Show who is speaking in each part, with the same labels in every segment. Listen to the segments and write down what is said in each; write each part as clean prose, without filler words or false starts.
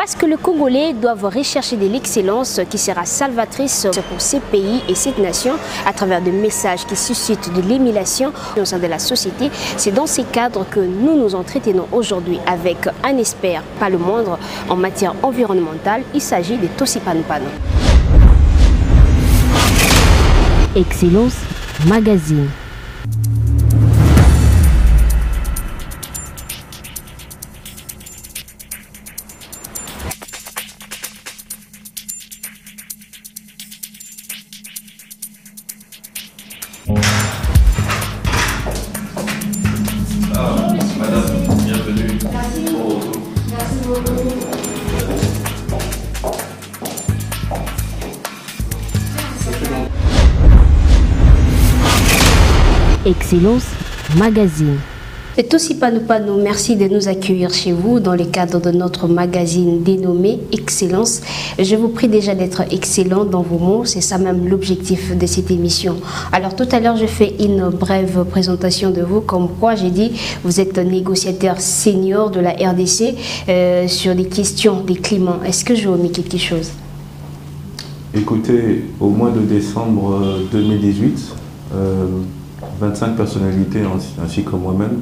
Speaker 1: Parce que les Congolais doivent rechercher de l'excellence qui sera salvatrice pour ces pays et cette nation à travers des messages qui suscitent de l'émulation au sein de la société. C'est dans ces cadres que nous nous entretenons aujourd'hui avec un expert, pas le moindre, en matière environnementale. Il s'agit de Tosipano Pano. Excellence Magazine.
Speaker 2: Madame, bienvenue. Merci beaucoup. Merci beaucoup.
Speaker 1: Excellence Magazine. C'est Tosipano Pano, merci de nous accueillir chez vous dans le cadre de notre magazine dénommé Excellence. Je vous prie déjà d'être excellent dans vos mots, c'est ça même l'objectif de cette émission. Alors tout à l'heure, je fais une brève présentation de vous, comme quoi j'ai dit, vous êtes négociateur senior de la RDC sur des questions des climats. Est-ce que je omis quelque chose?
Speaker 2: Écoutez, au mois de décembre 2018, 25 personnalités ainsi que moi-même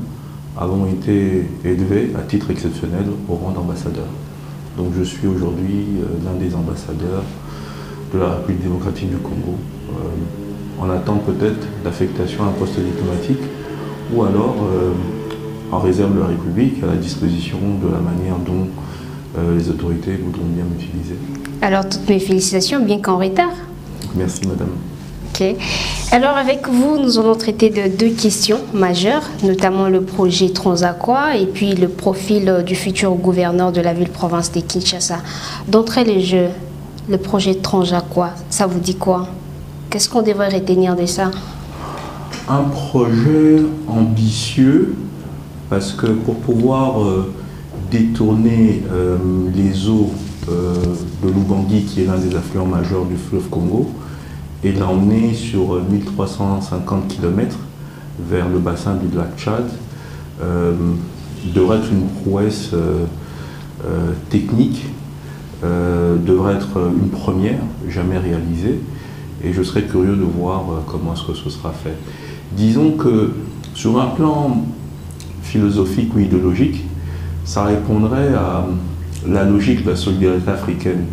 Speaker 2: avons été élevés à titre exceptionnel au rang d'ambassadeur. Donc je suis aujourd'hui l'un des ambassadeurs de la République démocratique du Congo. En attente peut-être d'affectation à un poste diplomatique ou alors en réserve de la République à la disposition de la manière dont les autorités voudront bien m'utiliser. Alors toutes mes félicitations, bien qu'en retard. Merci madame.
Speaker 1: Ok. Alors avec vous, nous allons traiter de deux questions majeures, notamment le projet Transaqua et puis le profil du futur gouverneur de la ville-province de Kinshasa. D'entrée les jeux, le projet Transaqua, ça vous dit quoi? Qu'est-ce qu'on devrait retenir de ça?
Speaker 2: Un projet ambitieux, parce que pour pouvoir détourner les eaux de l'Ubangi, qui est l'un des affluents majeurs du fleuve Congo, et l'emmener sur 1350 km vers le bassin du lac Tchad, devrait être une prouesse technique, devrait être une première, jamais réalisée, et je serais curieux de voir comment est-ce que ce sera fait. Disons que sur un plan philosophique ou idéologique, ça répondrait à la logique de la solidarité africaine,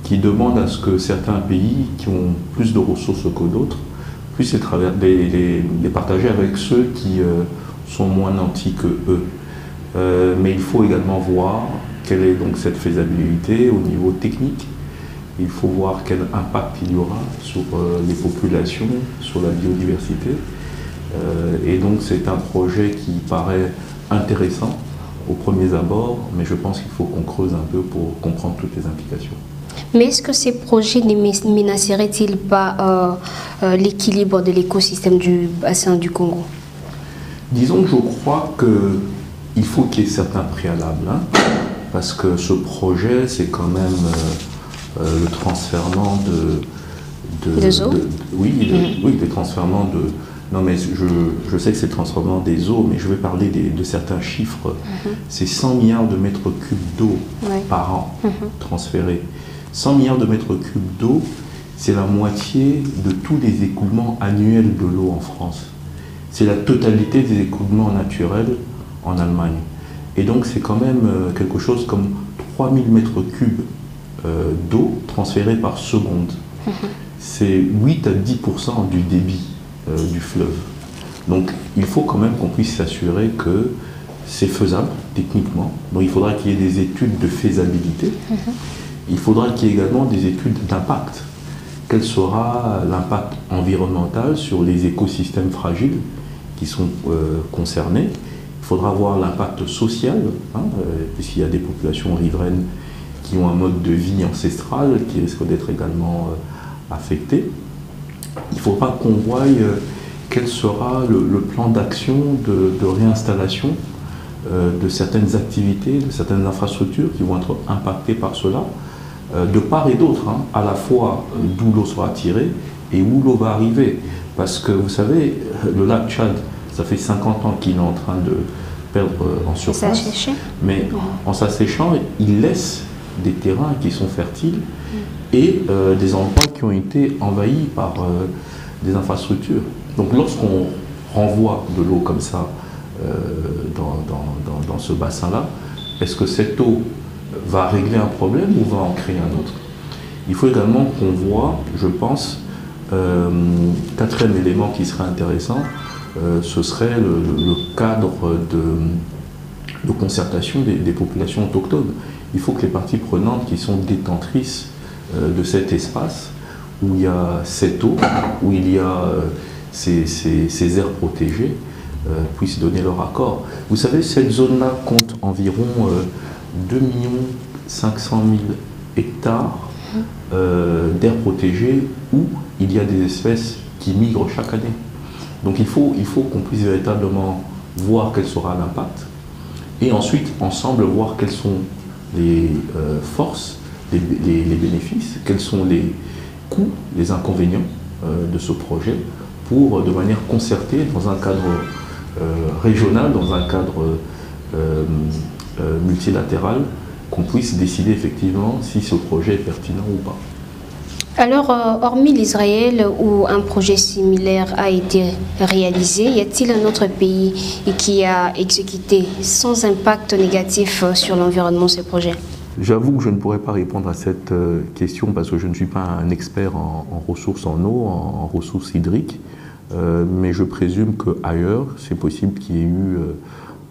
Speaker 2: qui demande à ce que certains pays qui ont plus de ressources que d'autres puissent les partager avec ceux qui sont moins nantis que eux. Mais il faut également voir quelle est donc cette faisabilité au niveau technique. Il faut voir quel impact il y aura sur les populations, sur la biodiversité. Et donc c'est un projet qui paraît intéressant aux premiers abords, mais je pense qu'il faut qu'on creuse un peu pour comprendre toutes les implications.
Speaker 1: Mais est-ce que ces projets ne menaceraient-ils pas l'équilibre de l'écosystème du bassin du Congo?
Speaker 2: Disons que je crois qu'il faut qu'il y ait certains préalables, hein, parce que ce projet, c'est quand même le transfèrement
Speaker 1: des eaux.
Speaker 2: Oui, le transfèrement de... Non, mais je sais que c'est le transfèrement des eaux, mais je vais parler de certains chiffres. C'est 100 milliards de mètres cubes d'eau par an transférés. 100 milliards de mètres cubes d'eau, c'est la moitié de tous les écoulements annuels de l'eau en France. C'est la totalité des écoulements naturels en Allemagne. Et donc c'est quand même quelque chose comme 3000 mètres cubes d'eau transférés par seconde. C'est 8 à 10% du débit du fleuve. Donc il faut quand même qu'on puisse s'assurer que c'est faisable techniquement. Donc il faudra qu'il y ait des études de faisabilité. Il faudra qu'il y ait également des études d'impact. Quel sera l'impact environnemental sur les écosystèmes fragiles qui sont concernés? Il faudra voir l'impact social, hein, puisqu'il y a des populations riveraines qui ont un mode de vie ancestral qui risque d'être également affecté. Il faudra qu'on voie quel sera le plan d'action de réinstallation de certaines activités, de certaines infrastructures qui vont être impactées par cela. De part et d'autre, hein, à la fois d'où l'eau sera tirée et où l'eau va arriver. Parce que vous savez, le lac Tchad, ça fait 50 ans qu'il est en train de perdre en surface, mais en s'asséchant, il laisse des terrains qui sont fertiles et des endroits qui ont été envahis par des infrastructures. Donc lorsqu'on renvoie de l'eau comme ça dans ce bassin-là, est-ce que cette eau va régler un problème ou va en créer un autre? Il faut également qu'on voit, je pense, quatrième élément qui serait intéressant, ce serait le cadre de concertation des populations autochtones. Il faut que les parties prenantes qui sont détentrices de cet espace, où il y a cette eau, où il y a ces aires protégées, puissent donner leur accord. Vous savez, cette zone-là compte environ 2 500 000 hectares d'aires protégées où il y a des espèces qui migrent chaque année. Donc il faut qu'on puisse véritablement voir quel sera l'impact et ensuite ensemble voir quelles sont les forces, les bénéfices, quels sont les coûts, les inconvénients de ce projet pour, de manière concertée, dans un cadre régional, dans un cadre multilatéral, qu'on puisse décider effectivement si ce projet est pertinent ou pas.
Speaker 1: Alors, hormis l'Israël où un projet similaire a été réalisé, y a-t-il un autre pays qui a exécuté sans impact négatif sur l'environnement ce projet?
Speaker 2: J'avoue que je ne pourrais pas répondre à cette question parce que je ne suis pas un expert en ressources en eau, en ressources hydriques, mais je présume qu'ailleurs, c'est possible qu'il y ait eu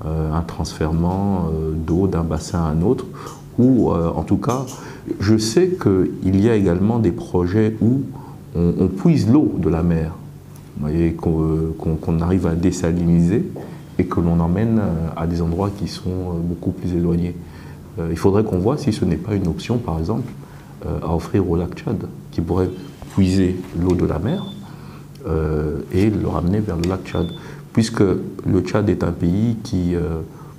Speaker 2: un transfèrement d'eau d'un bassin à un autre, ou en tout cas, je sais qu'il y a également des projets où on puise l'eau de la mer, vous voyez, qu'on arrive à désaliniser et que l'on emmène à des endroits qui sont beaucoup plus éloignés. Il faudrait qu'on voit si ce n'est pas une option, par exemple, à offrir au lac Tchad, qui pourrait puiser l'eau de la mer et le ramener vers le lac Tchad. Puisque le Tchad est un pays qui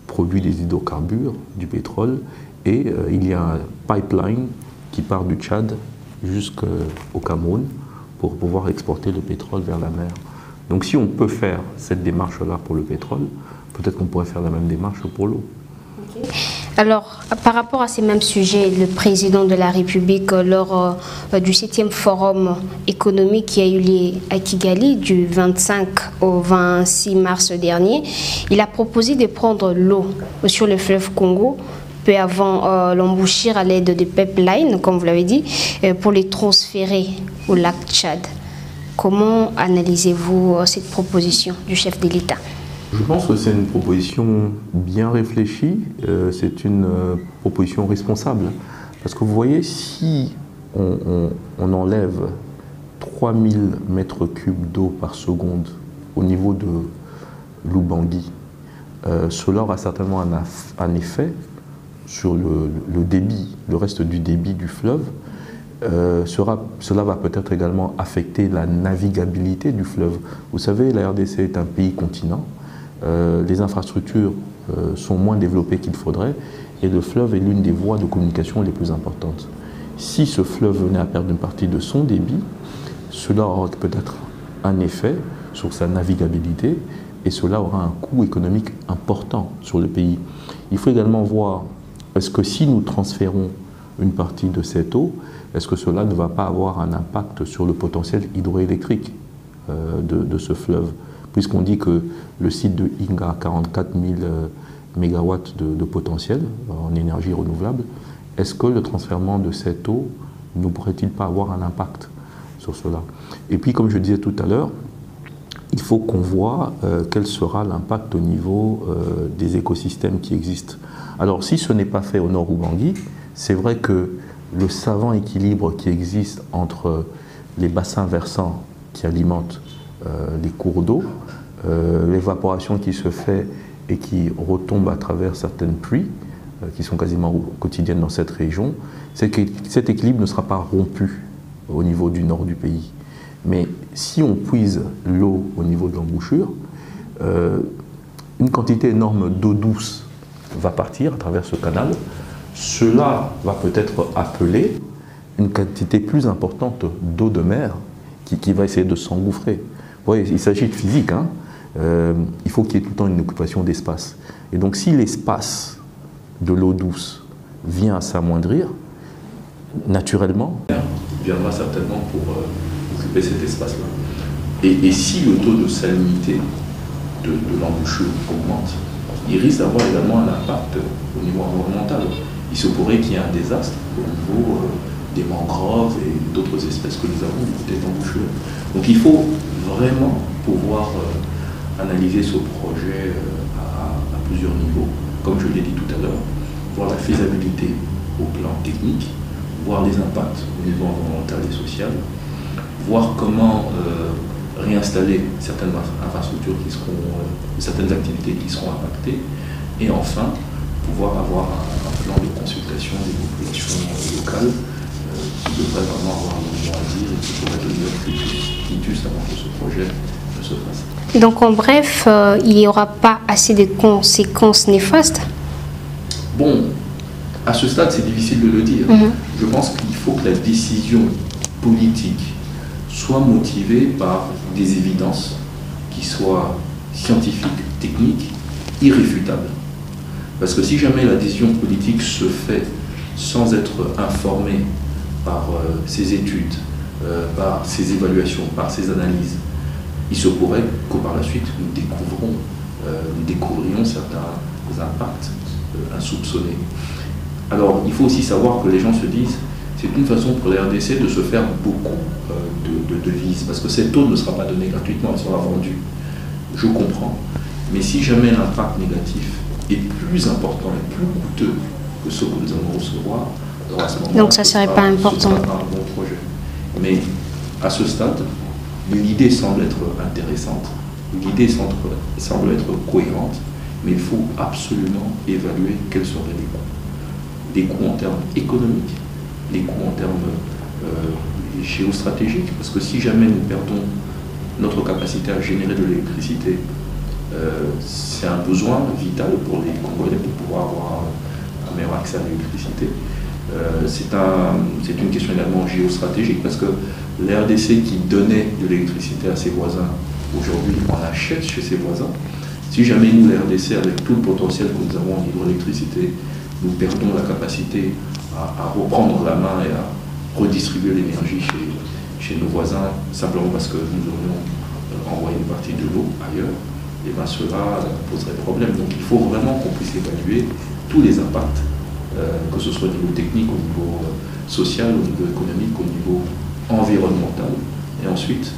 Speaker 2: produit des hydrocarbures, du pétrole, et il y a un pipeline qui part du Tchad jusqu'au Cameroun pour pouvoir exporter le pétrole vers la mer. Donc si on peut faire cette démarche-là pour le pétrole, peut-être qu'on pourrait faire la même démarche pour l'eau.
Speaker 1: Okay. Alors, par rapport à ces mêmes sujets, le président de la République, lors du 7e forum économique qui a eu lieu à Kigali du 25 au 26 mars dernier, il a proposé de prendre l'eau sur le fleuve Congo peu avant l'embouchure à l'aide de pipelines, comme vous l'avez dit, pour les transférer au lac Tchad. Comment analysez-vous cette proposition du chef de l'État?
Speaker 2: Je pense que c'est une proposition bien réfléchie, c'est une proposition responsable. Parce que vous voyez, si on enlève 3000 mètres cubes d'eau par seconde au niveau de l'Ubangi, cela aura certainement un effet sur le débit, le reste du débit du fleuve. Cela va peut-être également affecter la navigabilité du fleuve. Vous savez, la RDC est un pays continent. Les infrastructures sont moins développées qu'il faudrait et le fleuve est l'une des voies de communication les plus importantes. Si ce fleuve venait à perdre une partie de son débit, cela aura peut-être un effet sur sa navigabilité et cela aura un coût économique important sur le pays. Il faut également voir, est-ce que si nous transférons une partie de cette eau, est-ce que cela ne va pas avoir un impact sur le potentiel hydroélectrique de ce fleuve? Puisqu'on dit que le site de Inga a 44 000 MW de potentiel en énergie renouvelable, est-ce que le transfèrement de cette eau ne pourrait-il pas avoir un impact sur cela? Et puis, comme je disais tout à l'heure, il faut qu'on voit quel sera l'impact au niveau des écosystèmes qui existent. Alors, si ce n'est pas fait au nord Ubangi, c'est vrai que le savant équilibre qui existe entre les bassins versants qui alimentent les cours d'eau, l'évaporation qui se fait et qui retombe à travers certaines pluies qui sont quasiment quotidiennes dans cette région, c'est que cet équilibre ne sera pas rompu au niveau du nord du pays. Mais si on puise l'eau au niveau de l'embouchure, une quantité énorme d'eau douce va partir à travers ce canal. Cela va peut-être appeler une quantité plus importante d'eau de mer qui va essayer de s'engouffrer. Vous voyez, il s'agit de physique, hein. Il faut qu'il y ait tout le temps une occupation d'espace. Et donc si l'espace de l'eau douce vient à s'amoindrir, naturellement, viendra certainement pour occuper cet espace-là. Et si le taux de salinité de l'embouchure augmente, il risque d'avoir également un impact au niveau environnemental. Il se pourrait qu'il y ait un désastre au niveau des mangroves et d'autres espèces que nous avons du côté de l'embouchure. Donc il faut vraiment pouvoir analyser ce projet à plusieurs niveaux, comme je l'ai dit tout à l'heure, voir la faisabilité au plan technique, voir les impacts au niveau environnemental et social, voir comment réinstaller certaines infrastructures certaines activités qui seront impactées, et enfin pouvoir avoir un plan de consultation des populations locales qui devrait vraiment avoir un mot à dire et qui pourrait donner un quitus avant que ce projet ne se fasse.
Speaker 1: Donc en bref, il n'y aura pas assez de conséquences néfastes?
Speaker 2: Bon, à ce stade, c'est difficile de le dire. Je pense qu'il faut que la décision politique soit motivée par des évidences qui soient scientifiques, techniques, irréfutables. Parce que si jamais la décision politique se fait sans être informée par ces études, par ces évaluations, par ces analyses, il se pourrait que par la suite nous découvrions certains impacts insoupçonnés. Alors il faut aussi savoir que les gens se disent c'est une façon pour la RDC de se faire beaucoup de devises, parce que cette eau ne sera pas donnée gratuitement, elle sera vendue. Je comprends. Mais si jamais l'impact négatif est plus important et plus coûteux que ce que nous allons recevoir, alors à ce moment-là,
Speaker 1: donc ça ne serait pas important.
Speaker 2: Ce sera pas un bon projet. Mais à ce stade, l'idée semble être intéressante, l'idée semble être cohérente, mais il faut absolument évaluer quels seraient les coûts. Les coûts en termes économiques, les coûts en termes géostratégiques, parce que si jamais nous perdons notre capacité à générer de l'électricité, c'est un besoin vital pour les Congolais de pouvoir avoir un meilleur accès à l'électricité. C'est une question également géostratégique, parce que la RDC qui donnait de l'électricité à ses voisins, aujourd'hui en achète chez ses voisins. Si jamais nous, la RDC, avec tout le potentiel que nous avons en hydroélectricité, nous perdons la capacité à reprendre la main et à redistribuer l'énergie chez nos voisins, simplement parce que nous aurions envoyé une partie de l'eau ailleurs, et bien cela poserait problème. Donc il faut vraiment qu'on puisse évaluer tous les impacts, que ce soit au niveau technique, au niveau social, au niveau économique, au niveau environnemental. Et ensuite,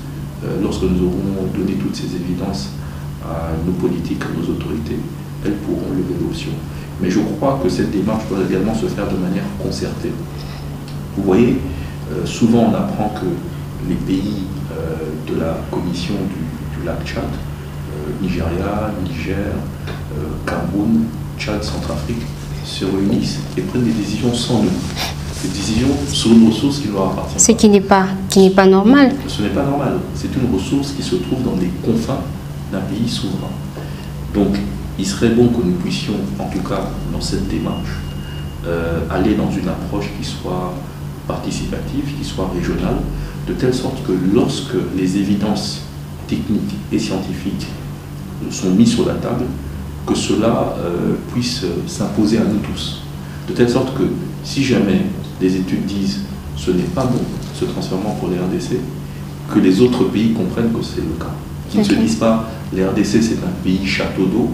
Speaker 2: lorsque nous aurons donné toutes ces évidences à nos politiques, à nos autorités, elles pourront lever l'option. Mais je crois que cette démarche doit également se faire de manière concertée. Vous voyez, souvent on apprend que les pays de la commission du lac Tchad, Nigeria, Niger, Cameroun, Tchad, Centrafrique, se réunissent et prennent des décisions sans nous. Des décisions sur une ressource qui leur appartient.
Speaker 1: Ce qui n'est pas normal.
Speaker 2: Ce n'est pas normal. C'est une ressource qui se trouve dans les confins d'un pays souverain. Donc, il serait bon que nous puissions, en tout cas dans cette démarche, aller dans une approche qui soit participative, qui soit régionale, de telle sorte que lorsque les évidences techniques et scientifiques sont mises sur la table, que cela puisse s'imposer à nous tous. De telle sorte que si jamais les études disent ce n'est pas bon, ce transfèrement pour les RDC, que les autres pays comprennent que c'est le cas. Qu'ils ne se disent pas les RDC c'est un pays château d'eau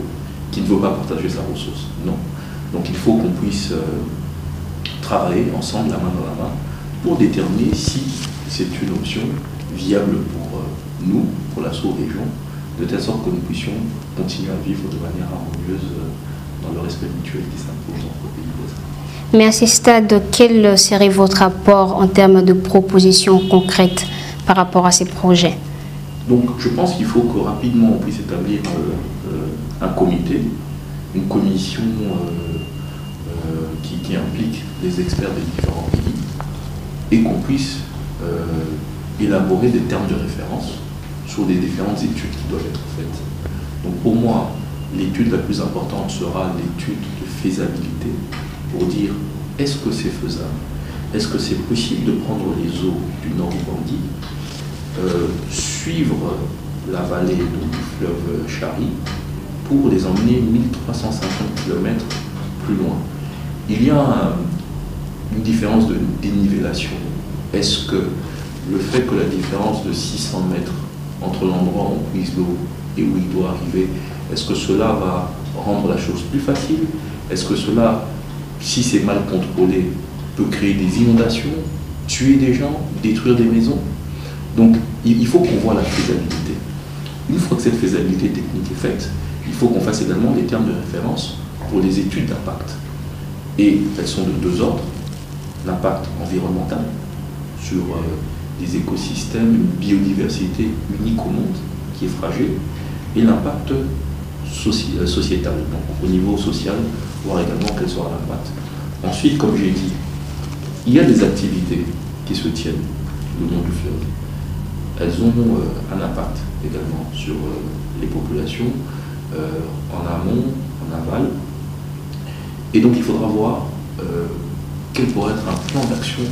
Speaker 2: qui ne veut pas partager sa ressource. Non. Donc il faut qu'on puisse travailler ensemble, la main dans la main, pour déterminer si c'est une option viable pour nous, pour la sous-région, de telle sorte que nous puissions continuer à vivre de manière harmonieuse dans le respect mutuel qui s'impose entre pays voisins.
Speaker 1: Mais à ce stade, quel serait votre apport en termes de propositions concrètes par rapport à ces projets?
Speaker 2: Donc je pense qu'il faut que rapidement on puisse établir un comité, une commission qui implique les experts des différents pays et qu'on puisse élaborer des termes de référence sur les différentes études qui doivent être faites. Donc pour moi, l'étude la plus importante sera l'étude de faisabilité pour dire est-ce que c'est faisable? Est-ce que c'est possible de prendre les eaux du Nord Ubangi, suivre la vallée du fleuve Chari pour les emmener 1350 km plus loin? Il y a une différence de dénivellation. Est-ce que le fait que la différence de 600 mètres entre l'endroit où on puise l'eau et où il doit arriver, est-ce que cela va rendre la chose plus facile? Est-ce que cela, si c'est mal contrôlé, peut créer des inondations, tuer des gens, détruire des maisons? Donc il faut qu'on voit la faisabilité. Une fois que cette faisabilité technique est faite, il faut qu'on fasse également des termes de référence pour les études d'impact. Et elles sont de deux ordres. L'impact environnemental sur des écosystèmes, une biodiversité unique au monde qui est fragile, et l'impact sociétal, donc au niveau social, voir également quel sera l'impact. Ensuite, comme j'ai dit, il y a des activités qui se tiennent le long du fleuve. Elles ont un impact également sur les populations, en amont, en aval. Et donc il faudra voir quel pourrait être un plan d'action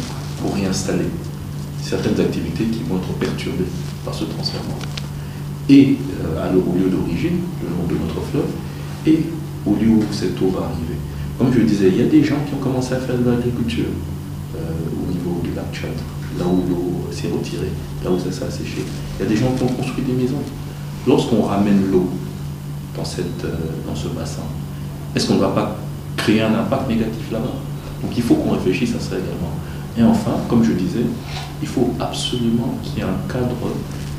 Speaker 2: pour réinstaller certaines activités qui vont être perturbées par ce transfèrement. Et au lieu d'origine, le long de notre fleuve, et au lieu où cette eau va arriver. Comme je le disais, il y a des gens qui ont commencé à faire de l'agriculture au niveau du lac Tchad, là où l'eau s'est retirée, là où ça s'est asséché. Il y a des gens qui ont construit des maisons. Lorsqu'on ramène l'eau dans ce bassin, est-ce qu'on ne va pas créer un impact négatif là-bas? Donc il faut qu'on réfléchisse à ça également. Et enfin, comme je disais, il faut absolument qu'il y ait un cadre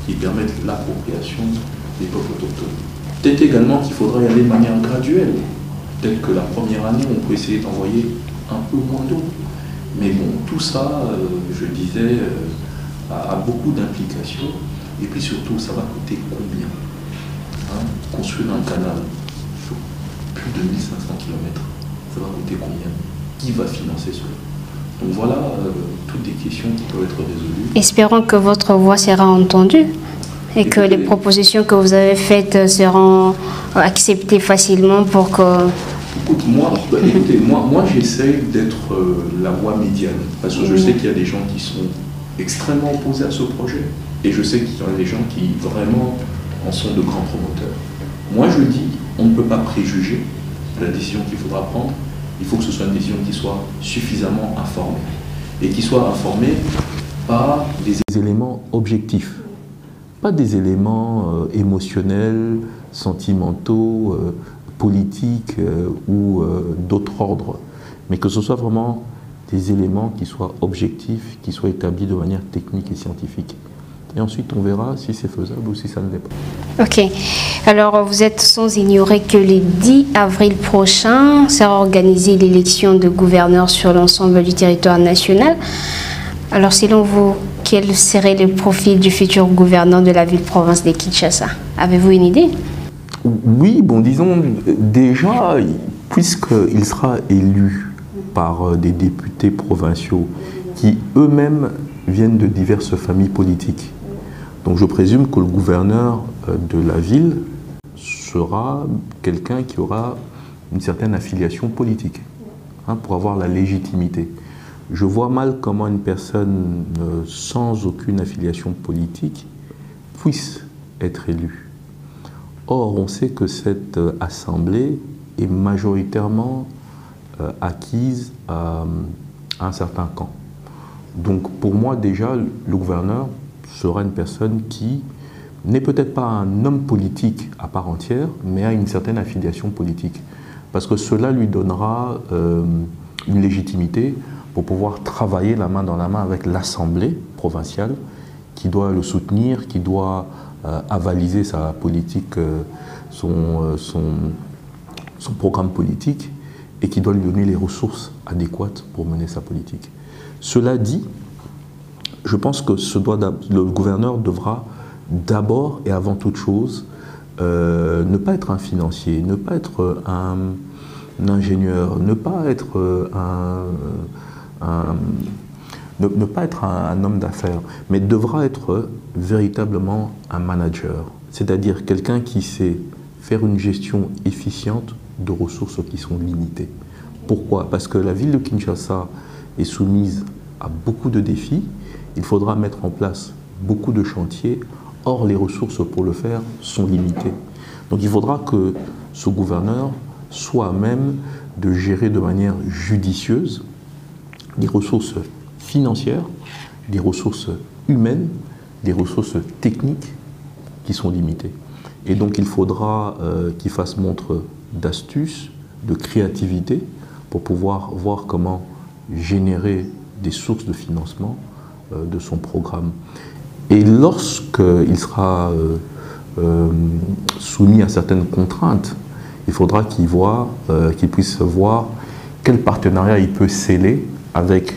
Speaker 2: qui permette l'appropriation des peuples autochtones. Peut-être également qu'il faudra y aller de manière graduelle. Peut-être que la première année, on peut essayer d'envoyer un peu moins d'eau. Mais bon, tout ça, je disais, a beaucoup d'implications. Et puis surtout, ça va coûter combien? Construire un canal sur plus de 1500 km, ça va coûter combien? Qui va financer cela? Donc voilà toutes des questions qui peuvent être résolues. Espérons que votre voix sera entendue et que les propositions que vous avez faites seront acceptées facilement pour que... Écoute, moi j'essaie d'être la voix médiane, parce que je sais qu'il y a des gens qui sont extrêmement opposés à ce projet, et je sais qu'il y en a des gens qui vraiment en sont de grands promoteurs. Moi je dis, on ne peut pas préjuger de la décision qu'il faudra prendre. Il faut que ce soit une décision qui soit suffisamment informée, et qui soit informée par des éléments objectifs, pas des éléments émotionnels, sentimentaux, politiques ou d'autres ordres, mais que ce soit vraiment des éléments qui soient objectifs, qui soient établis de manière technique et scientifique. Et ensuite, on verra si c'est faisable ou si ça ne l'est pas. Ok. Alors, vous êtes sans ignorer que le 10 avril prochain sera organisée l'élection de gouverneur sur l'ensemble du territoire national. Alors, selon vous, quel serait le profil du futur gouverneur de la ville-province de Kinshasa? Avez-vous une idée? Oui, bon, disons, déjà, puisqu'il sera élu par des députés provinciaux qui eux-mêmes viennent de diverses familles politiques. Donc je présume que le gouverneur de la ville sera quelqu'un qui aura une certaine affiliation politique, pour avoir la légitimité. Je vois mal comment une personne sans aucune affiliation politique puisse être élue. Or, on sait que cette assemblée est majoritairement acquise à un certain camp. Donc pour moi déjà, le gouverneur sera une personne qui n'est peut-être pas un homme politique à part entière, mais a une certaine affiliation politique. Parce que cela lui donnera une légitimité pour pouvoir travailler la main dans la main avec l'Assemblée provinciale, qui doit le soutenir, qui doit avaliser sa politique, son programme politique, et qui doit lui donner les ressources adéquates pour mener sa politique. Cela dit, je pense que le gouverneur devra d'abord et avant toute chose ne pas être un financier, ne pas être un ingénieur, ne pas être un homme d'affaires, mais devra être véritablement un manager, c'est-à-dire quelqu'un qui sait faire une gestion efficiente de ressources qui sont limitées. Pourquoi? Parce que la ville de Kinshasa est soumise à beaucoup de défis, il faudra mettre en place beaucoup de chantiers, or les ressources pour le faire sont limitées. Donc il faudra que ce gouverneur soit à même de gérer de manière judicieuse des ressources financières, des ressources humaines, des ressources techniques qui sont limitées. Et donc il faudra qu'il fasse montre d'astuce, de créativité pour pouvoir voir comment générer des sources de financement de son programme. Et lorsqu'il sera soumis à certaines contraintes, il faudra qu'il puisse voir quel partenariat il peut sceller avec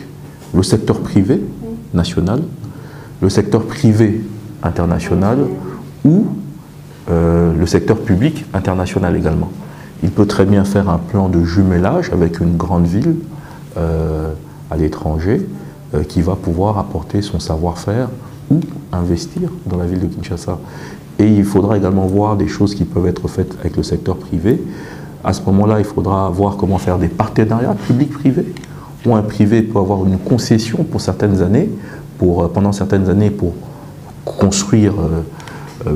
Speaker 2: le secteur privé national, le secteur privé international ou le secteur public international également. Il peut très bien faire un plan de jumelage avec une grande ville à l'étranger qui va pouvoir apporter son savoir-faire ou investir dans la ville de Kinshasa. Et il faudra également voir des choses qui peuvent être faites avec le secteur privé. À ce moment-là, il faudra voir comment faire des partenariats public-privé, où un privé peut avoir une concession pour certaines années, pendant certaines années pour construire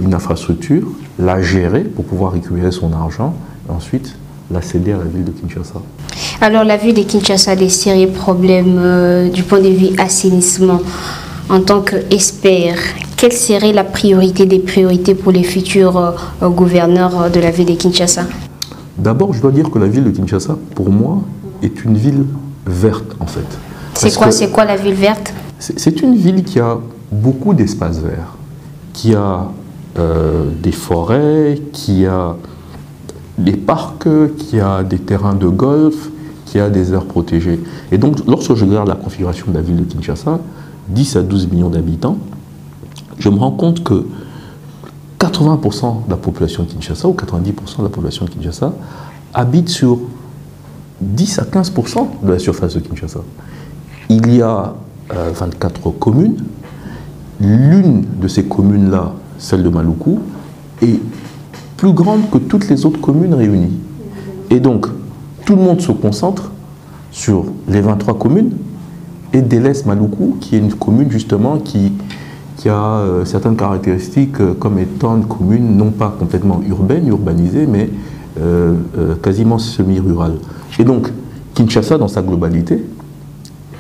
Speaker 2: une infrastructure, la gérer pour pouvoir récupérer son argent, et ensuite la céder à la ville de Kinshasa.
Speaker 1: Alors la ville de Kinshasa a des sérieux problèmes du point de vue assainissement. En tant qu'expert, quelle serait la priorité des priorités pour les futurs gouverneurs de la ville de Kinshasa?
Speaker 2: D'abord, je dois dire que la ville de Kinshasa, pour moi, est une ville verte en fait.
Speaker 1: C'est quoi la ville verte?
Speaker 2: C'est une ville qui a beaucoup d'espaces verts, qui a des forêts, qui a des parcs, qui a des terrains de golf, qui a des aires protégées. Et donc, lorsque je regarde la configuration de la ville de Kinshasa, 10 à 12 millions d'habitants, je me rends compte que 80% de la population de Kinshasa ou 90% de la population de Kinshasa habite sur 10 à 15% de la surface de Kinshasa. Il y a 24 communes. L'une de ces communes-là, celle de Maluku, est plus grande que toutes les autres communes réunies. Et donc, tout le monde se concentre sur les 23 communes et délaisse Maluku, qui est une commune justement qui a certaines caractéristiques comme étant une commune non pas complètement urbaine, urbanisée, mais quasiment semi-rurale. Et donc, Kinshasa, dans sa globalité,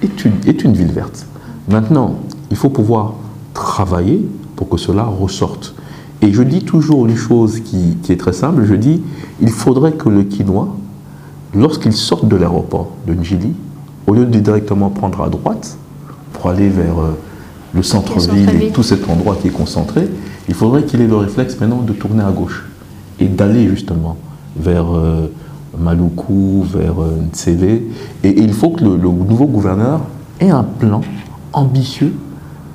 Speaker 2: est une ville verte. Maintenant, il faut pouvoir travailler pour que cela ressorte. Et je dis toujours une chose qui est très simple, je dis, il faudrait que le Kinois, lorsqu'il sort de l'aéroport de Njili, au lieu de directement prendre à droite pour aller vers le centre-ville et tout cet endroit qui est concentré, il faudrait qu'il ait le réflexe maintenant de tourner à gauche et d'aller justement vers Maluku, vers Ntsélé. Et il faut que le nouveau gouverneur ait un plan ambitieux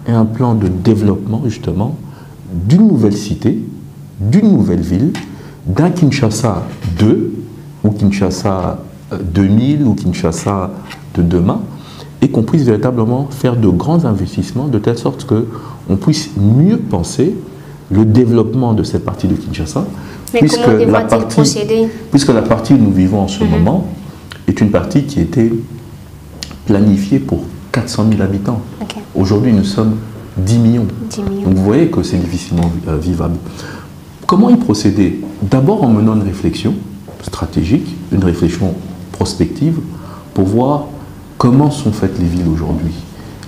Speaker 2: et un plan de développement justement d'une nouvelle cité, d'une nouvelle ville, d'un Kinshasa 2 ou Kinshasa 2000 ou Kinshasa de demain, et qu'on puisse véritablement faire de grands investissements de telle sorte qu'on puisse mieux penser le développement de cette partie de Kinshasa, puisque la partie où nous vivons en ce moment est une partie qui était planifiée pour 400 000 habitants. Okay. Aujourd'hui, nous sommes 10 millions. 10 millions. Donc vous voyez que c'est difficilement vivable. Comment y procéder? D'abord en menant une réflexion stratégique, une réflexion prospective, pour voir comment sont faites les villes aujourd'hui.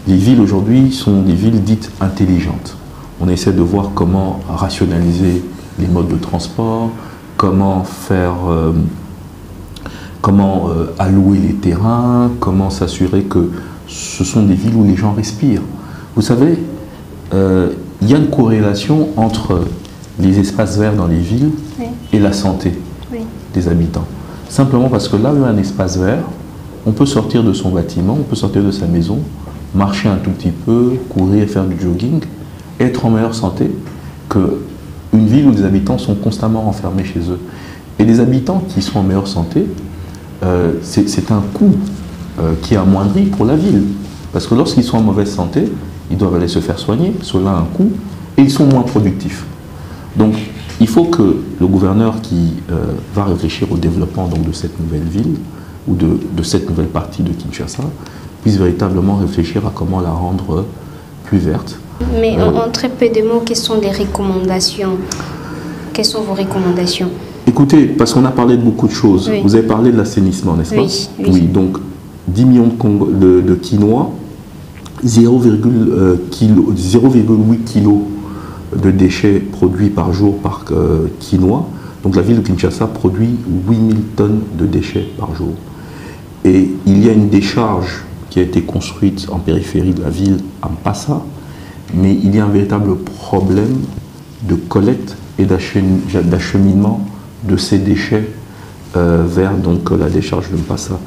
Speaker 2: Les villes aujourd'hui sont des villes dites intelligentes. On essaie de voir comment rationaliser les modes de transport, comment faire, allouer les terrains, comment s'assurer que ce sont des villes où les gens respirent. Vous savez, il y a une corrélation entre les espaces verts dans les villes et la santé des habitants. Simplement parce que là où il y a un espace vert, on peut sortir de son bâtiment, on peut sortir de sa maison, marcher un tout petit peu, courir, faire du jogging, être en meilleure santé qu'une ville où les habitants sont constamment enfermés chez eux. Et les habitants qui sont en meilleure santé, c'est un coût qui est amoindri pour la ville. Parce que lorsqu'ils sont en mauvaise santé, ils doivent aller se faire soigner, cela a un coût, et ils sont moins productifs. Donc, il faut que le gouverneur qui va réfléchir au développement donc, de cette nouvelle ville, ou de cette nouvelle partie de Kinshasa, puisse véritablement réfléchir à comment la rendre plus verte.
Speaker 1: Mais en très peu de mots, quelles sont les recommandations? Quelles sont vos recommandations?
Speaker 2: Écoutez, parce qu'on a parlé de beaucoup de choses. Oui. Vous avez parlé de l'assainissement, n'est-ce pas?
Speaker 1: Oui.
Speaker 2: Oui, donc 10 millions de quinoa, 0,8 kg de déchets produits par jour par quinoa. Donc la ville de Kinshasa produit 8000 tonnes de déchets par jour. Et il y a une décharge qui a été construite en périphérie de la ville, à Mpassa, mais il y a un véritable problème de collecte et d'acheminement de ces déchets vers donc, la décharge de Mpassa.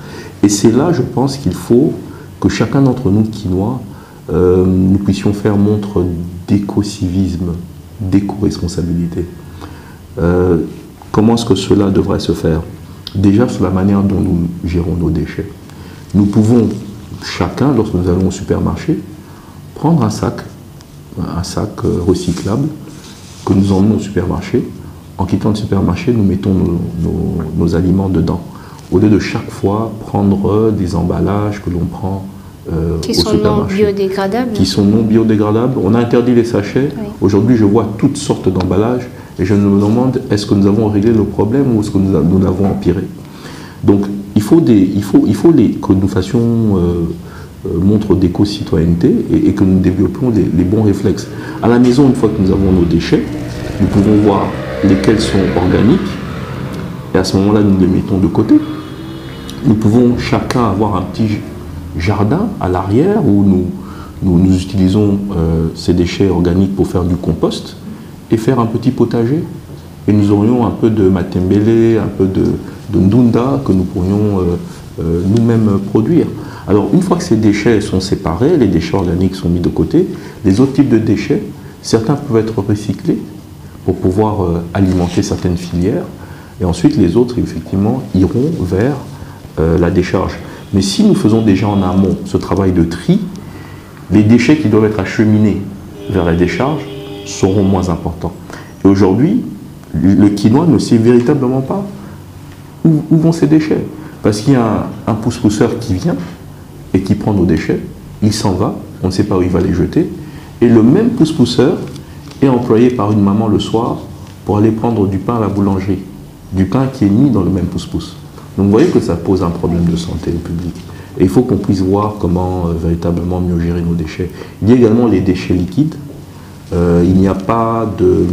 Speaker 2: Et c'est là, je pense, qu'il faut que chacun d'entre nous, Kinois, nous puissions faire montre d'éco-civisme, d'éco-responsabilité. Comment est-ce que cela devrait se faire? Déjà sur la manière dont nous gérons nos déchets. Nous pouvons, chacun, lorsque nous allons au supermarché, prendre un sac recyclable que nous emmenons au supermarché. En quittant le supermarché, nous mettons nos aliments dedans. Au lieu de chaque fois prendre des emballages que l'on prend
Speaker 1: qui sont non biodégradables.
Speaker 2: Qui sont non biodégradables. On a interdit les sachets. Oui. Aujourd'hui, je vois toutes sortes d'emballages et je me demande, est-ce que nous avons réglé le problème ou est-ce que nous l'avons empiré? Donc, il faut que nous fassions montre d'éco-citoyenneté et que nous développions les bons réflexes. À la maison, une fois que nous avons nos déchets, nous pouvons voir lesquels sont organiques et à ce moment-là, nous les mettons de côté. Nous pouvons chacun avoir un petit jardin à l'arrière où nous utilisons ces déchets organiques pour faire du compost et faire un petit potager. Et nous aurions un peu de matembele, un peu de ndunda que nous pourrions nous-mêmes produire. Alors une fois que ces déchets sont séparés, les déchets organiques sont mis de côté, les autres types de déchets, certains peuvent être recyclés pour pouvoir alimenter certaines filières et ensuite les autres effectivement iront vers la décharge. Mais si nous faisons déjà en amont ce travail de tri, les déchets qui doivent être acheminés vers la décharge seront moins importants. Et aujourd'hui, le quinoa ne sait véritablement pas où vont ces déchets. Parce qu'il y a un pousse-pousseur qui vient et qui prend nos déchets, il s'en va, on ne sait pas où il va les jeter, et le même pousse-pousseur est employé par une maman le soir pour aller prendre du pain à la boulangerie, du pain qui est mis dans le même pousse-pousse. Donc vous voyez que ça pose un problème de santé au public. Et il faut qu'on puisse voir comment véritablement mieux gérer nos déchets. Il y a également les déchets liquides. Il n'y a pas de...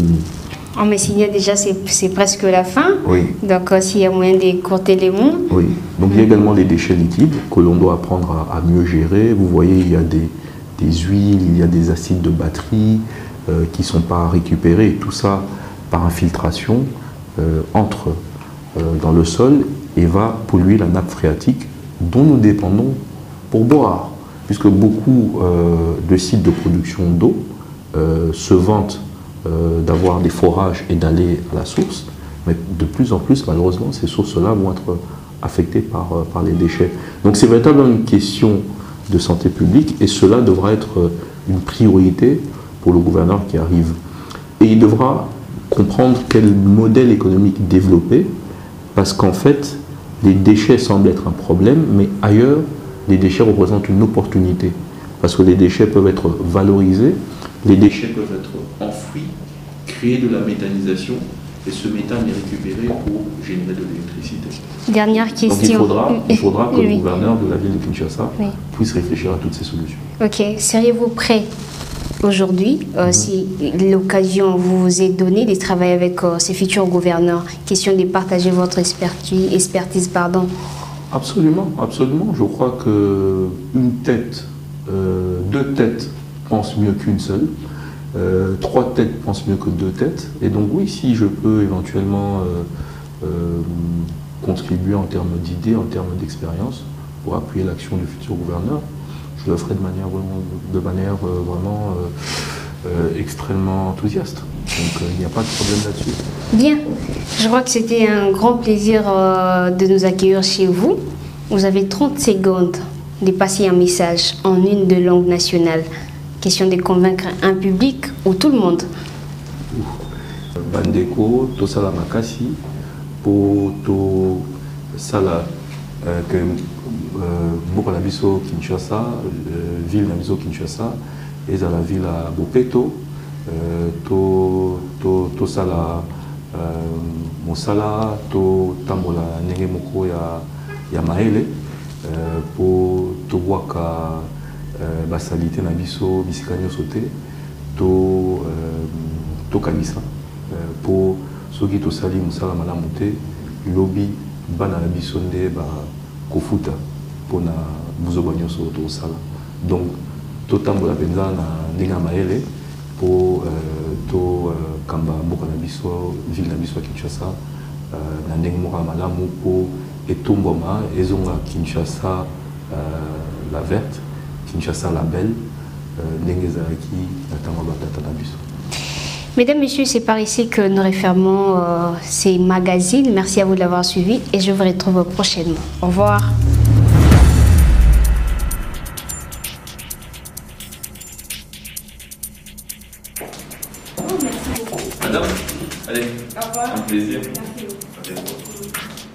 Speaker 1: Oh, mais s'il y a déjà, c'est presque la fin.
Speaker 2: Oui.
Speaker 1: Donc s'il y a moyen d'écourter les mots.
Speaker 2: Oui. Donc il y a également les déchets liquides que l'on doit apprendre à mieux gérer. Vous voyez, il y a des huiles, il y a des acides de batterie qui ne sont pas récupérés. Et tout ça, par infiltration, entre dans le sol et va polluer la nappe phréatique dont nous dépendons pour boire. Puisque beaucoup de sites de production d'eau se vantent d'avoir des forages et d'aller à la source, mais de plus en plus, malheureusement, ces sources-là vont être affectées par les déchets. Donc c'est véritablement une question de santé publique et cela devra être une priorité pour le gouverneur qui arrive. Et il devra comprendre quel modèle économique développer, parce qu'en fait, les déchets semblent être un problème, mais ailleurs, les déchets représentent une opportunité. Parce que les déchets peuvent être valorisés, les déchets peuvent être enfouis, créer de la méthanisation, et ce méthane est récupéré pour générer de l'électricité.
Speaker 1: Dernière question.
Speaker 2: Donc il faudra que le gouverneur de la ville de Kinshasa puisse réfléchir à toutes ces solutions.
Speaker 1: Ok. Seriez-vous prêt aujourd'hui, si l'occasion vous est donnée de travailler avec ces futurs gouverneurs, question de partager votre expertise, pardon?
Speaker 2: Absolument, absolument. Je crois qu'une tête, deux têtes pensent mieux qu'une seule, trois têtes pensent mieux que deux têtes. Et donc oui, si je peux éventuellement contribuer en termes d'idées, en termes d'expérience, pour appuyer l'action du futur gouverneur, je le ferai de manière vraiment extrêmement enthousiaste. Donc il n'y a pas de problème là-dessus.
Speaker 1: Bien. Je crois que c'était un grand plaisir de nous accueillir chez vous. Vous avez 30 secondes de passer un message en une de langue nationale. Question de convaincre un public ou tout le monde.
Speaker 2: Bandeko, tosala makasi, po to sala que beaucoup la biso Kinshasa, ville na biso Kinshasa, et à la ville à Bopeto, to sala mosala, to tambola nenge moko ya maele, pour Towaka basalité na biso bisika nyonso te to kanisa pour soki tosali mosala malamu te lobi bana na biso nde bakofuta mpona buzoba nyonso tosala. Donc totambola mpenza na ndenge ya mayele mpo tokamba mboka na biso ville na biso ya Kinshasa na ndenge moko ya malamu mpo etombwama ezonga Kinshasa la verte, Kinshasa la belle, ndenge ezalaki na ntango batata na biso.
Speaker 1: Mesdames, Messieurs, c'est par ici que nous refermons ces magazines. Merci à vous de l'avoir suivi et je vous retrouve prochainement. Au revoir.
Speaker 3: Madame, allez, au revoir. Un plaisir. Merci beaucoup.